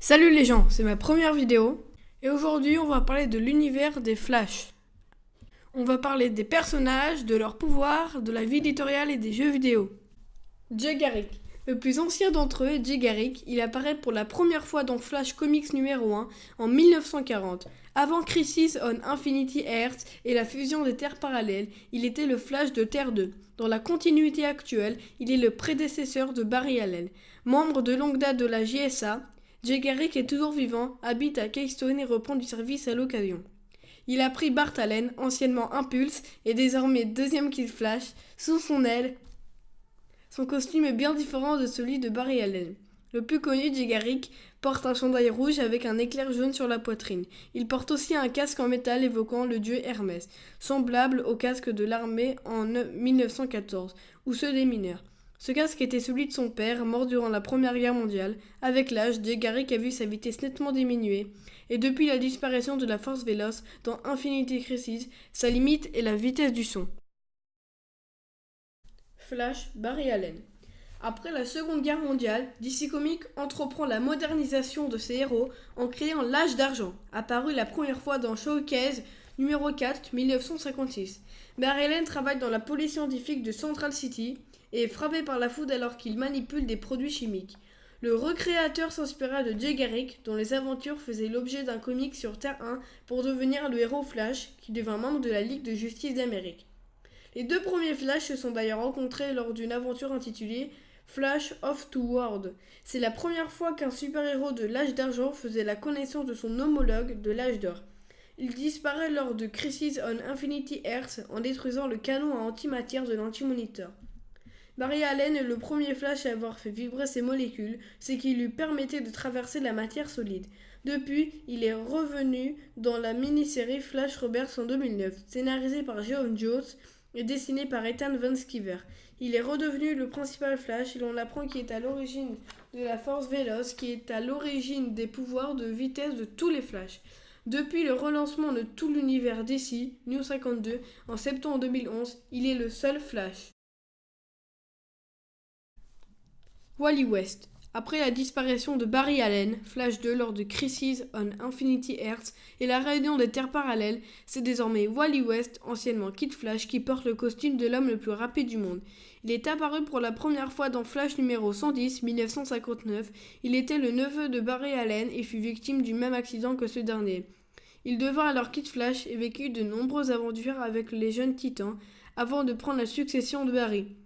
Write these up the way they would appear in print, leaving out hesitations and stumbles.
Salut les gens, c'est ma première vidéo et aujourd'hui on va parler de l'univers des Flash. On va parler des personnages, de leurs pouvoirs, de la vie éditoriale et des jeux vidéo. Jay Garrick. Le plus ancien d'entre eux, Jay Garrick, il apparaît pour la première fois dans Flash Comics numéro 1 en 1940. Avant Crisis on Infinity Earths et la fusion des Terres parallèles, il était le Flash de Terre 2. Dans la continuité actuelle, il est le prédécesseur de Barry Allen. Membre de longue date de la JSA, Jay Garrick est toujours vivant, habite à Keystone et reprend du service à l'occasion. Il a pris Bart Allen, anciennement Impulse, et désormais deuxième Kid Flash, sous son aile. Son costume est bien différent de celui de Barry Allen. Le plus connu, Jay Garrick, porte un chandail rouge avec un éclair jaune sur la poitrine. Il porte aussi un casque en métal évoquant le dieu Hermès, semblable au casque de l'armée en 1914, ou ceux des mineurs. Ce casque était celui de son père, mort durant la Première Guerre mondiale. Avec l'âge, Jay Garrick a vu sa vitesse nettement diminuer, et depuis la disparition de la force véloce dans Infinity Crisis, sa limite est la vitesse du son. Flash, Barry Allen. Après la Seconde Guerre mondiale, DC Comics entreprend la modernisation de ses héros en créant l'Âge d'Argent, apparu la première fois dans Showcase numéro 4, 1956. Barry Allen travaille dans la police scientifique de Central City et est frappé par la foudre alors qu'il manipule des produits chimiques. Le recréateur s'inspira de Jay Garrick, dont les aventures faisaient l'objet d'un comic sur Terre 1 pour devenir le héros Flash, qui devint membre de la Ligue de justice d'Amérique. Les deux premiers Flash se sont d'ailleurs rencontrés lors d'une aventure intitulée Flash of Two Worlds. C'est la première fois qu'un super-héros de l'âge d'argent faisait la connaissance de son homologue de l'âge d'or. Il disparaît lors de Crisis on Infinity Earths en détruisant le canon à antimatière de l'Anti-Monitor. Barry Allen est le premier Flash à avoir fait vibrer ses molécules, ce qui lui permettait de traverser la matière solide. Depuis, il est revenu dans la mini-série Flash Rebirth en 2009, scénarisée par Geoff Johns et dessiné par Ethan Van Sciver. Il est redevenu le principal Flash et l'on apprend qu'il est à l'origine de la force véloce, qui est à l'origine des pouvoirs de vitesse de tous les Flash. Depuis le relancement de tout l'univers DC, New 52, en septembre 2011, il est le seul Flash. Wally West. Après la disparition de Barry Allen, Flash 2 lors de Crisis on Infinity Earths et la réunion des Terres parallèles, c'est désormais Wally West, anciennement Kid Flash, qui porte le costume de l'homme le plus rapide du monde. Il est apparu pour la première fois dans Flash numéro 110, 1959. Il était le neveu de Barry Allen et fut victime du même accident que ce dernier. Il devint alors Kid Flash et vécut de nombreuses aventures avec les jeunes titans avant de prendre la succession de Barry.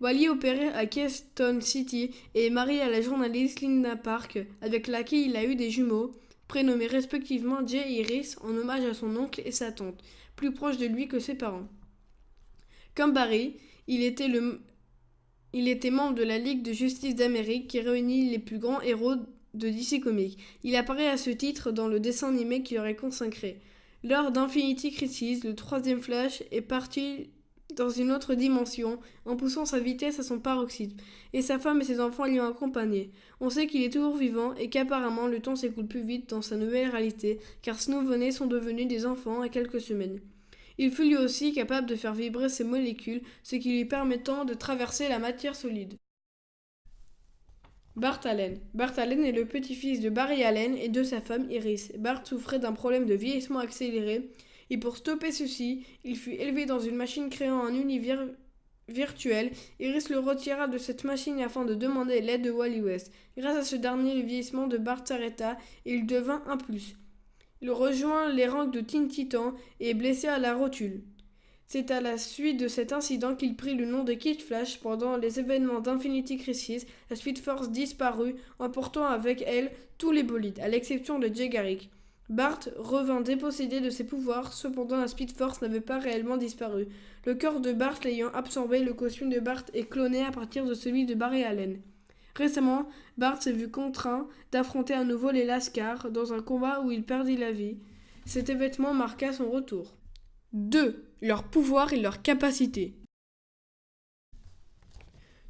Wally opérait à Keystone City et est marié à la journaliste Linda Park, avec laquelle il a eu des jumeaux, prénommés respectivement Jay et Iris en hommage à son oncle et sa tante, plus proches de lui que ses parents. Comme Barry, il était membre de la Ligue de justice d'Amérique qui réunit les plus grands héros de DC Comics. Il apparaît à ce titre dans le dessin animé qui leur est consacré. Lors d'Infinity Crisis, le troisième Flash est parti dans une autre dimension, en poussant sa vitesse à son paroxysme, et sa femme et ses enfants l'y ont accompagné. On sait qu'il est toujours vivant et qu'apparemment le temps s'écoule plus vite dans sa nouvelle réalité, car ses nouveau-nés sont devenus des enfants à quelques semaines. Il fut lui aussi capable de faire vibrer ses molécules, ce qui lui permettant de traverser la matière solide. Bart Allen. Bart Allen est le petit-fils de Barry Allen et de sa femme Iris. Bart souffrait d'un problème de vieillissement accéléré, et pour stopper ceci, il fut élevé dans une machine créant un univers virtuel. Iris le retira de cette machine afin de demander l'aide de Wally West. Grâce à ce dernier, le vieillissement de Bart s'arrêta et il devint Impulse. Il rejoint les rangs de Teen Titans et est blessé à la rotule. C'est à la suite de cet incident qu'il prit le nom de Kid Flash. Pendant les événements d'Infinity Crisis, la Speed Force disparut, emportant avec elle tous les bolides, à l'exception de Jay Garrick. Bart revint dépossédé de ses pouvoirs, cependant la Speed Force n'avait pas réellement disparu. Le corps de Bart l'ayant absorbé, le costume de Bart est cloné à partir de celui de Barry Allen. Récemment, Bart s'est vu contraint d'affronter à nouveau les Lascars dans un combat où il perdit la vie. Cet événement marqua son retour. 2. Leurs pouvoirs et leurs capacités.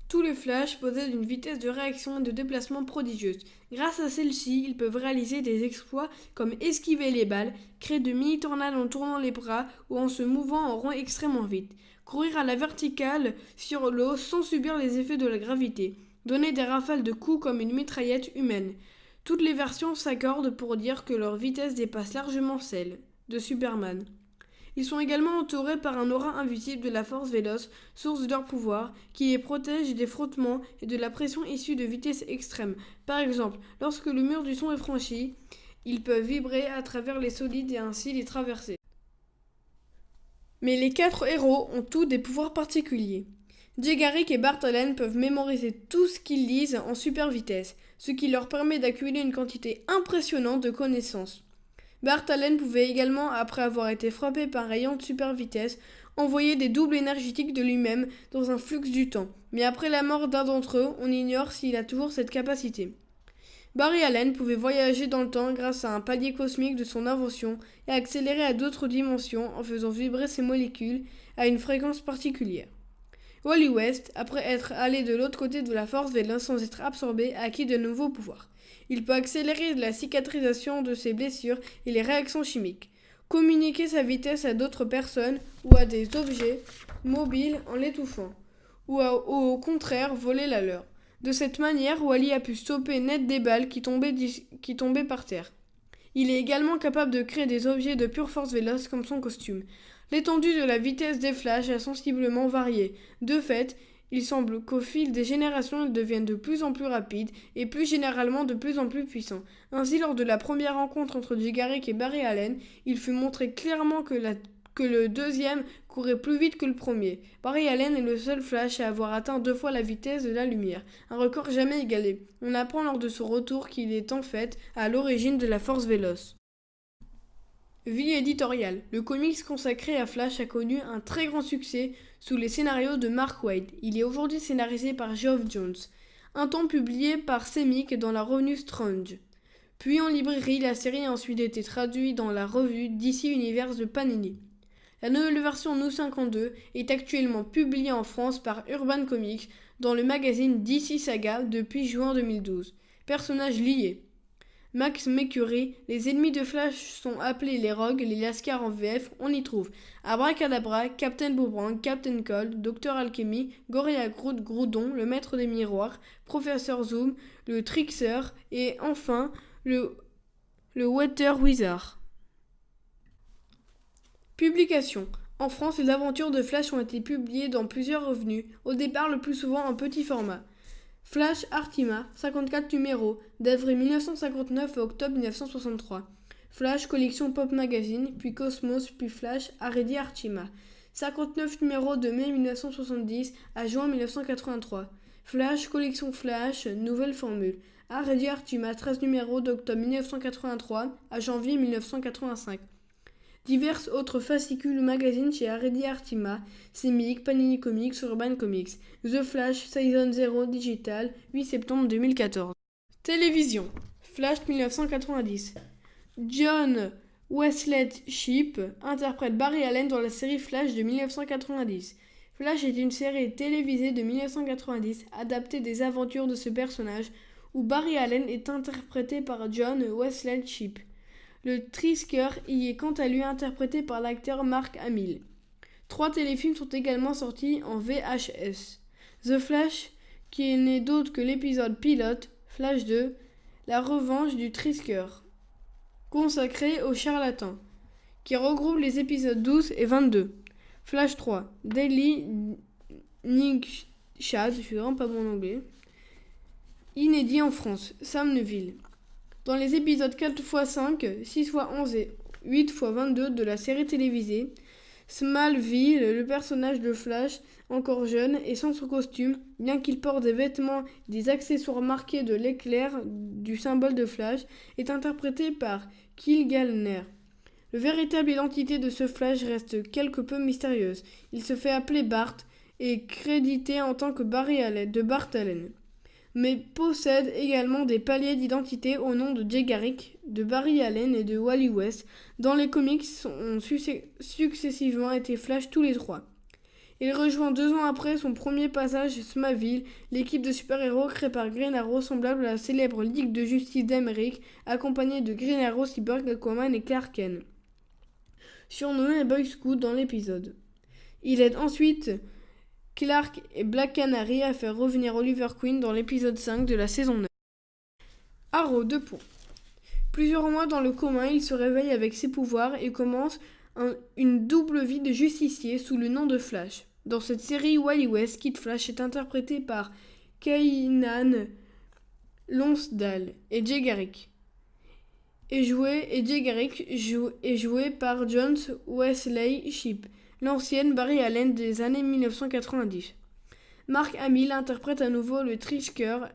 Tous les Flash possèdent une vitesse de réaction et de déplacement prodigieuse. Grâce à celle-ci, ils peuvent réaliser des exploits comme esquiver les balles, créer de mini-tornades en tournant les bras ou en se mouvant en rond extrêmement vite, courir à la verticale sur l'eau sans subir les effets de la gravité, donner des rafales de coups comme une mitraillette humaine. Toutes les versions s'accordent pour dire que leur vitesse dépasse largement celle de Superman. Ils sont également entourés par un aura invisible de la force véloce, source de leur pouvoir, qui les protège des frottements et de la pression issue de vitesses extrêmes. Par exemple, lorsque le mur du son est franchi, ils peuvent vibrer à travers les solides et ainsi les traverser. Mais les 4 héros ont tous des pouvoirs particuliers. Jay Garrick et Bart Allen peuvent mémoriser tout ce qu'ils lisent en super vitesse, ce qui leur permet d'accumuler une quantité impressionnante de connaissances. Bart Allen pouvait également, après avoir été frappé par un rayon de super vitesse, envoyer des doubles énergétiques de lui-même dans un flux du temps. Mais après la mort d'un d'entre eux, on ignore s'il a toujours cette capacité. Barry Allen pouvait voyager dans le temps grâce à un palier cosmique de son invention et accélérer à d'autres dimensions en faisant vibrer ses molécules à une fréquence particulière. Wally West, après être allé de l'autre côté de la force véloce sans être absorbé, a acquis de nouveaux pouvoirs. Il peut accélérer la cicatrisation de ses blessures et les réactions chimiques, communiquer sa vitesse à d'autres personnes ou à des objets mobiles en l'étouffant, ou au contraire voler la leur. De cette manière, Wally a pu stopper net des balles qui tombaient par terre. Il est également capable de créer des objets de pure force véloce comme son costume. L'étendue de la vitesse des flashs a sensiblement varié. De fait, il semble qu'au fil des générations, ils deviennent de plus en plus rapides et plus généralement de plus en plus puissants. Ainsi, lors de la première rencontre entre Jay Garrick et Barry Allen, il fut montré clairement que le deuxième courait plus vite que le premier. Barry Allen est le seul Flash à avoir atteint 2 fois la vitesse de la lumière, un record jamais égalé. On apprend lors de son retour qu'il est en fait à l'origine de la force véloce. Vie éditoriale. Le comics consacré à Flash a connu un très grand succès sous les scénarios de Mark Waid. Il est aujourd'hui scénarisé par Geoff Johns. Un temps publié par Semic dans la revue Strange. Puis en librairie, la série a ensuite été traduite dans la revue DC Universe de Panini. La nouvelle version New 52 est actuellement publiée en France par Urban Comics dans le magazine DC Saga depuis juin 2012. Personnages liés. Max Mercury, les ennemis de Flash sont appelés les Rogues, les Lascars en VF, on y trouve Abracadabra, Captain Boomerang, Captain Cold, Dr Alchemy, Gorilla Groot, Groudon, le Maître des Miroirs, Professeur Zoom, le Trickster et enfin le Water Wizard. Publication. En France, les aventures de Flash ont été publiées dans plusieurs revenus, au départ le plus souvent en petit format. Flash Artima, 54 numéros, d'avril 1959 à octobre 1963. Flash Collection Pop Magazine, puis Cosmos, puis Flash Aredi Artima. 59 numéros de mai 1970 à juin 1983. Flash Collection Flash, nouvelle formule. Aredi Artima, 13 numéros d'octobre 1983 à janvier 1985. Diverses autres fascicules ou magazines chez Aredi Artima, Semic, Panini Comics, Urban Comics. The Flash, Season 0 Digital, 8 septembre 2014. Télévision. Flash 1990. John Wesley Shipp interprète Barry Allen dans la série Flash de 1990. Flash est une série télévisée de 1990 adaptée des aventures de ce personnage où Barry Allen est interprété par John Wesley Shipp. Le Trickster y est quant à lui interprété par l'acteur Mark Hamill. 3 téléfilms sont également sortis en VHS. The Flash, qui est né d'autre que l'épisode pilote, Flash 2, La revanche du Trickster, consacré aux charlatans, qui regroupe les épisodes 12 et 22. Flash 3, Daily Nightshade, je suis vraiment pas bon en anglais, inédit en France, Sam Neville. Dans les épisodes 4x5, 6x11 et 8x22 de la série télévisée, Smallville, le personnage de Flash, encore jeune et sans son costume, bien qu'il porte des vêtements et des accessoires marqués de l'éclair du symbole de Flash, est interprété par Kyle Gallner. Le véritable identité de ce Flash reste quelque peu mystérieuse. Il se fait appeler Bart et crédité en tant que Barry Allen, de Bart Allen, mais possède également des paliers d'identité au nom de Jay Garrick, de Barry Allen et de Wally West. Dans les comics, ont successivement été Flash tous les 3. Il rejoint 2 ans après son premier passage chez Smallville, l'équipe de super-héros créée par Green Arrow semblable à la célèbre Ligue de Justice d'Amérique, accompagnée de Green Arrow, Cyborg, Aquaman et Clark Kent, surnommé Boy Scout dans l'épisode. Il aide ensuite Clark et Black Canary à faire revenir Oliver Queen dans l'épisode 5 de la saison 9. Arrow, 2 points. Plusieurs mois dans le coma, il se réveille avec ses pouvoirs et commence une double vie de justicier sous le nom de Flash. Dans cette série, Wally West, Kid Flash est interprété par Keenan Lonsdale et Jay Garrick. Jay Garrick est joué par John Wesley Shipp, l'ancienne Barry Allen des années 1990. Mark Hamill interprète à nouveau le trickeur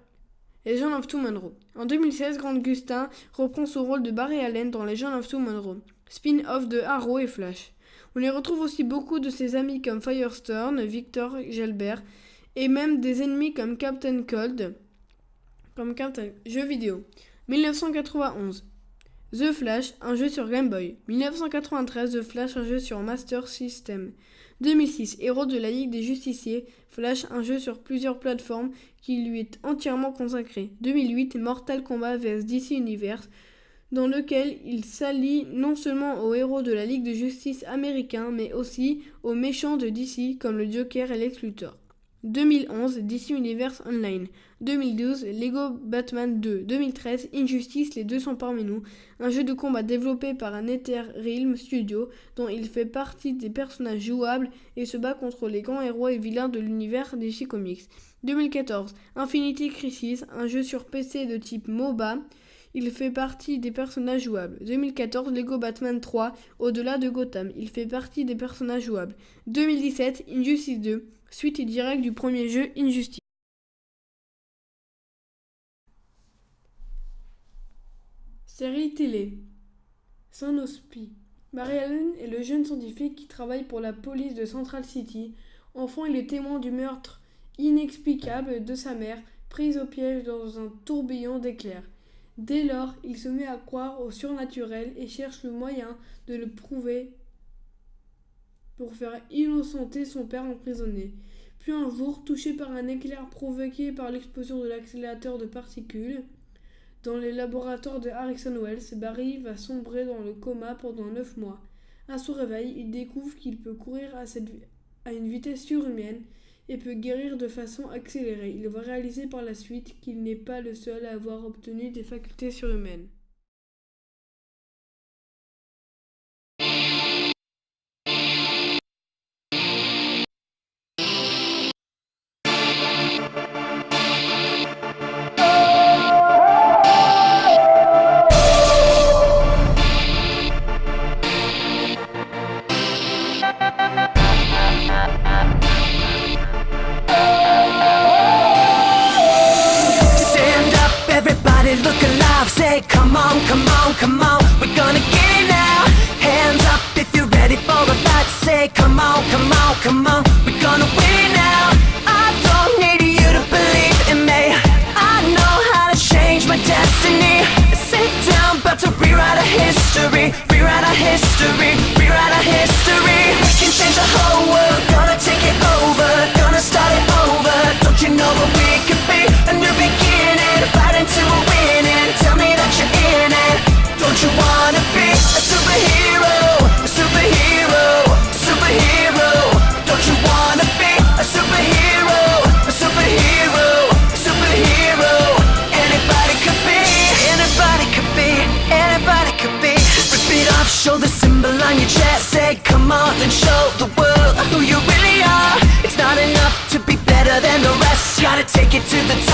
Legend of Tomorrow. En 2016, Grant Gustin reprend son rôle de Barry Allen dans Legend of Tomorrow, spin-off de Arrow et Flash. On y retrouve aussi beaucoup de ses amis comme Firestorm, Victor Gelbert, et même des ennemis comme Captain Cold, jeu vidéo. 1991. The Flash, un jeu sur Game Boy. 1993, The Flash, un jeu sur Master System. 2006, Héros de la Ligue des Justiciers, Flash, un jeu sur plusieurs plateformes qui lui est entièrement consacré. 2008, Mortal Kombat vs DC Universe, dans lequel il s'allie non seulement aux héros de la Ligue de Justice américain, mais aussi aux méchants de DC comme le Joker et Lex Luthor. 2011, DC Universe Online. 2012, Lego Batman 2. 2013, Injustice, les deux sont parmi nous, un jeu de combat développé par un NetherRealm Studio dont il fait partie des personnages jouables et se bat contre les grands héros et vilains de l'univers DC Comics. 2014, Infinity Crisis, un jeu sur PC de type MOBA. Il fait partie des personnages jouables. 2014, Lego Batman 3, Au-delà de Gotham. Il fait partie des personnages jouables. 2017, Injustice 2, suite et directe du premier jeu Injustice. Série télé. Saint-Nospi. Barry Allen est le jeune scientifique qui travaille pour la police de Central City. Enfant, il est témoin du meurtre inexplicable de sa mère, prise au piège dans un tourbillon d'éclairs. Dès lors, il se met à croire au surnaturel et cherche le moyen de le prouver pour faire innocenter son père emprisonné. Puis un jour, touché par un éclair provoqué par l'explosion de l'accélérateur de particules dans les laboratoires de Harrison Wells, Barry va sombrer dans le coma pendant 9 mois. À son réveil, il découvre qu'il peut courir à une vitesse surhumaine et peut guérir de façon accélérée. Il va réaliser par la suite qu'il n'est pas le seul à avoir obtenu des facultés surhumaines. Look alive, say come on, come on, come on, we're gonna get it now. Hands up if you're ready for the fight. Say come on, come on, come on, we're gonna win it now. I don't need you to believe in me, I know how to change my destiny. Sit down, about to rewrite our history, rewrite our history, rewrite our history. We can change the whole world, gonna take it over, gonna start it over. Don't you know what we could be? A new beginning, fighting to a winning. Tell me that you're in it. Don't you wanna be a superhero? A superhero, a superhero. Don't you wanna be a superhero? A superhero, a superhero. Anybody could be, anybody could be, anybody could be. Rip it off, show the symbol on your chest. Say come on and show the world who you really are. It's not enough to be better than the rest, gotta take it to the top.